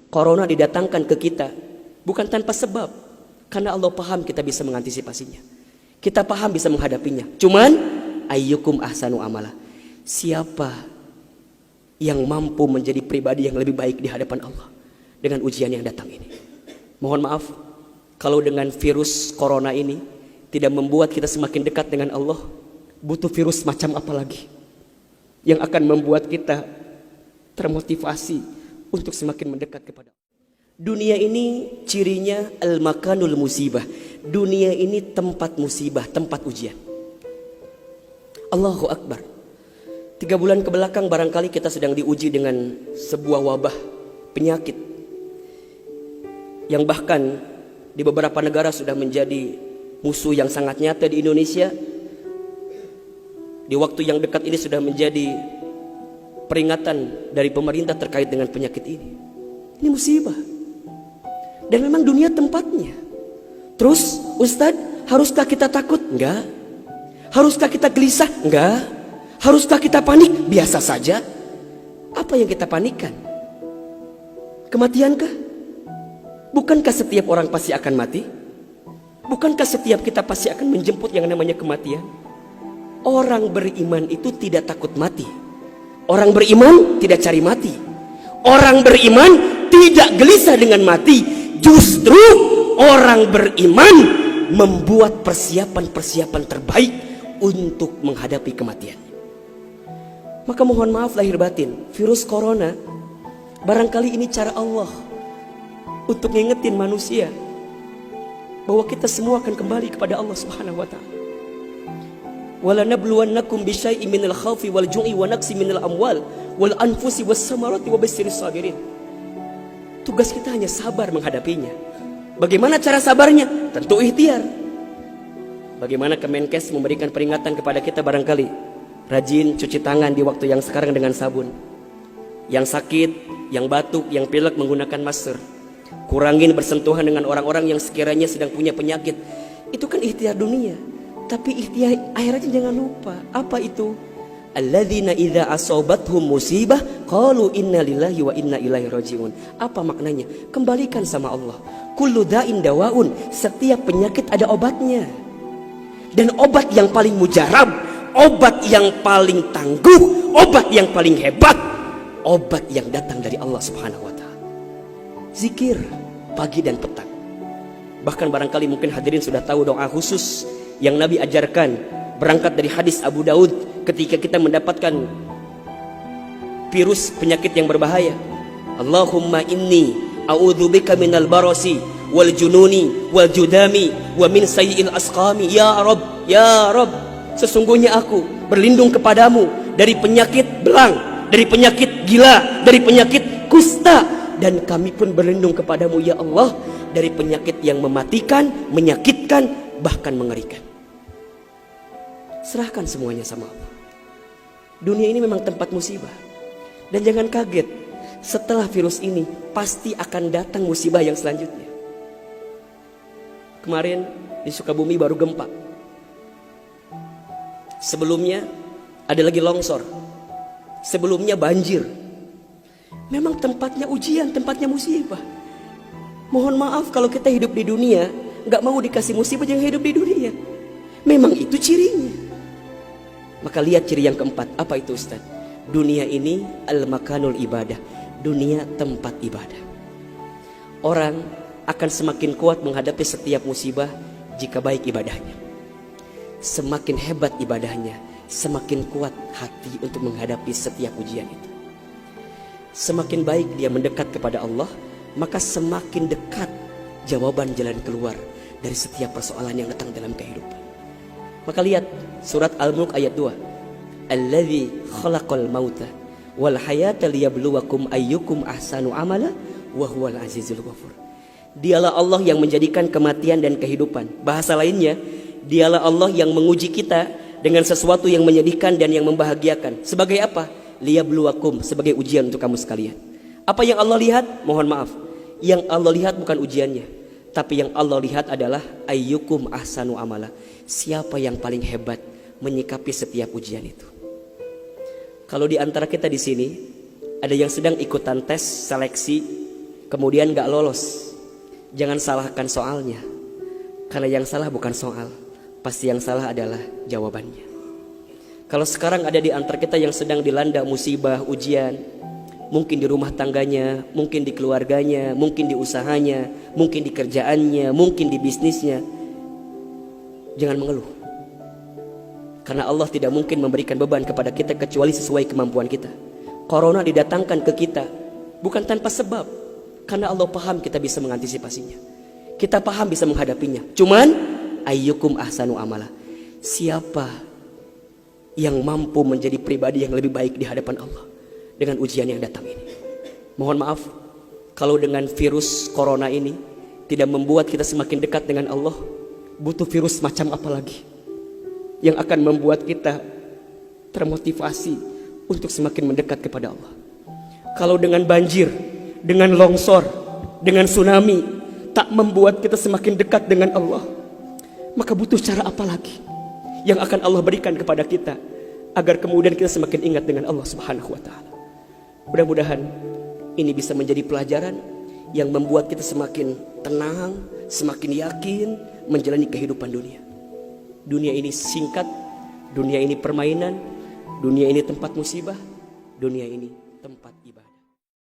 Corona didatangkan ke kita bukan tanpa sebab, karena Allah paham kita bisa mengantisipasinya. Kita paham bisa menghadapinya. Cuman ayyukum ahsanu amala. Siapa yang mampu menjadi pribadi yang lebih baik di hadapan Allah dengan ujian yang datang ini? Mohon maaf kalau dengan virus corona ini tidak membuat kita semakin dekat dengan Allah. Butuh virus macam apa lagi yang akan membuat kita termotivasi untuk semakin mendekat kepada Allah? Dunia ini cirinya al-makanul musibah. Dunia ini tempat musibah, tempat ujian. Allahu Akbar. 3 bulan kebelakang barangkali kita sedang diuji dengan sebuah wabah penyakit yang bahkan di beberapa negara sudah menjadi musuh yang sangat nyata. Di Indonesia di waktu yang dekat ini sudah menjadi peringatan dari pemerintah terkait dengan penyakit ini. Ini musibah. Dan memang dunia tempatnya. Terus Ustadz, haruskah kita takut? Enggak. Haruskah kita gelisah? Enggak. Haruskah kita panik? Biasa saja. Apa yang kita panikkan? Kematiankah? Bukankah setiap orang pasti akan mati? Bukankah setiap kita pasti akan menjemput yang namanya kematian? Orang beriman itu tidak takut mati. Orang beriman tidak cari mati. Orang beriman tidak gelisah dengan mati. Justru orang beriman membuat persiapan-persiapan terbaik untuk menghadapi kematian. Maka mohon maaf lahir batin, virus corona barangkali ini cara Allah untuk ngingetin manusia bahwa kita semua akan kembali kepada Allah Subhanahu wa taala. Wala nabluwannakum bisyai'in minal khaufi wal ju'i wa naqsi minal amwal wal anfusi was samarati wa basyiris sabirin. Tugas kita hanya sabar menghadapinya. Bagaimana cara sabarnya? Tentu ikhtiar. Bagaimana Kemenkes memberikan peringatan kepada kita barangkali? Rajin cuci tangan di waktu yang sekarang dengan sabun. Yang sakit, yang batuk, yang pilek menggunakan masker. Kurangin bersentuhan dengan orang-orang yang sekiranya sedang punya penyakit. Itu kan ikhtiar dunia. Tapi ikhtiar akhiratnya jangan lupa. Apa itu? Alladzina idza asobathum musibah qalu inna lillahi wa inna ilaihi rajiun. Apa maknanya? Kembalikan sama Allah. Kullu da'in dawaun. Setiap penyakit ada obatnya. Dan obat yang paling mujarab, obat yang paling tangguh, obat yang paling hebat, obat yang datang dari Allah Subhanahu wa taala. Zikir pagi dan petang. Bahkan barangkali mungkin hadirin sudah tahu doa khusus yang Nabi ajarkan berangkat dari hadis Abu Daud ketika kita mendapatkan virus penyakit yang berbahaya. Allahumma inni a'udzubika minal barasi wal jununi wal judami wa min sayyi'il asqami. Ya Rabb, ya Rabb, sesungguhnya aku berlindung kepadamu dari penyakit belang, dari penyakit gila, dari penyakit kusta, dan kami pun berlindung kepadamu ya Allah dari penyakit yang mematikan, menyakitkan, bahkan mengerikan. Serahkan semuanya sama Allah. Dunia ini memang tempat musibah. Dan jangan kaget, setelah virus ini pasti akan datang musibah yang selanjutnya. Kemarin di Sukabumi baru gempa. Sebelumnya ada lagi longsor. Sebelumnya banjir. Memang tempatnya ujian, tempatnya musibah. Mohon maaf kalau kita hidup di dunia gak mau dikasih musibah, jangan hidup di dunia. Memang itu cirinya. Maka lihat ciri yang keempat. Apa itu Ustaz? Dunia ini al-makanul ibadah. Dunia tempat ibadah. Orang akan semakin kuat menghadapi setiap musibah jika baik ibadahnya. Semakin hebat ibadahnya, semakin kuat hati untuk menghadapi setiap ujian itu. Semakin baik dia mendekat kepada Allah, maka semakin dekat jawaban jalan keluar dari setiap persoalan yang datang dalam kehidupan. Maka lihat surat Al-Mulk ayat 2. Alladzi khalaqal mauta wal hayata liyabluwakum ayyukum ahsanu amala wa huwal azizul ghafur. Dialah Allah yang menjadikan kematian dan kehidupan. Bahasa lainnya, dialah Allah yang menguji kita dengan sesuatu yang menyedihkan dan yang membahagiakan. Sebagai apa? Liyabluwakum, sebagai ujian untuk kamu sekalian. Apa yang Allah lihat? Mohon maaf, yang Allah lihat bukan ujiannya, tapi yang Allah lihat adalah ayyukum ahsanu amala. Siapa yang paling hebat menyikapi setiap ujian itu. Kalau di antara kita di sini ada yang sedang ikutan tes seleksi kemudian gak lolos, jangan salahkan soalnya. Karena yang salah bukan soal, pasti yang salah adalah jawabannya. Kalau sekarang ada di antara kita yang sedang dilanda musibah, ujian, mungkin di rumah tangganya, mungkin di keluarganya, mungkin di usahanya, mungkin di kerjaannya, mungkin di bisnisnya, jangan mengeluh. Karena Allah tidak mungkin memberikan beban kepada kita kecuali sesuai kemampuan kita. Corona didatangkan ke kita bukan tanpa sebab, karena Allah paham kita bisa mengantisipasinya, kita paham bisa menghadapinya. Cuman ayyukum ahsanu amala, siapa yang mampu menjadi pribadi yang lebih baik di hadapan Allah dengan ujian yang datang ini. Mohon maaf kalau dengan virus corona ini tidak membuat kita semakin dekat dengan Allah, butuh virus macam apa lagi yang akan membuat kita termotivasi untuk semakin mendekat kepada Allah. Kalau dengan banjir, dengan longsor, dengan tsunami tak membuat kita semakin dekat dengan Allah, maka butuh cara apa lagi yang akan Allah berikan kepada kita agar kemudian kita semakin ingat dengan Allah Subhanahu wa taala. Mudah-mudahan ini bisa menjadi pelajaran yang membuat kita semakin tenang, semakin yakin menjalani kehidupan dunia. Dunia ini singkat, dunia ini permainan, dunia ini tempat musibah, dunia ini tempat ibadah.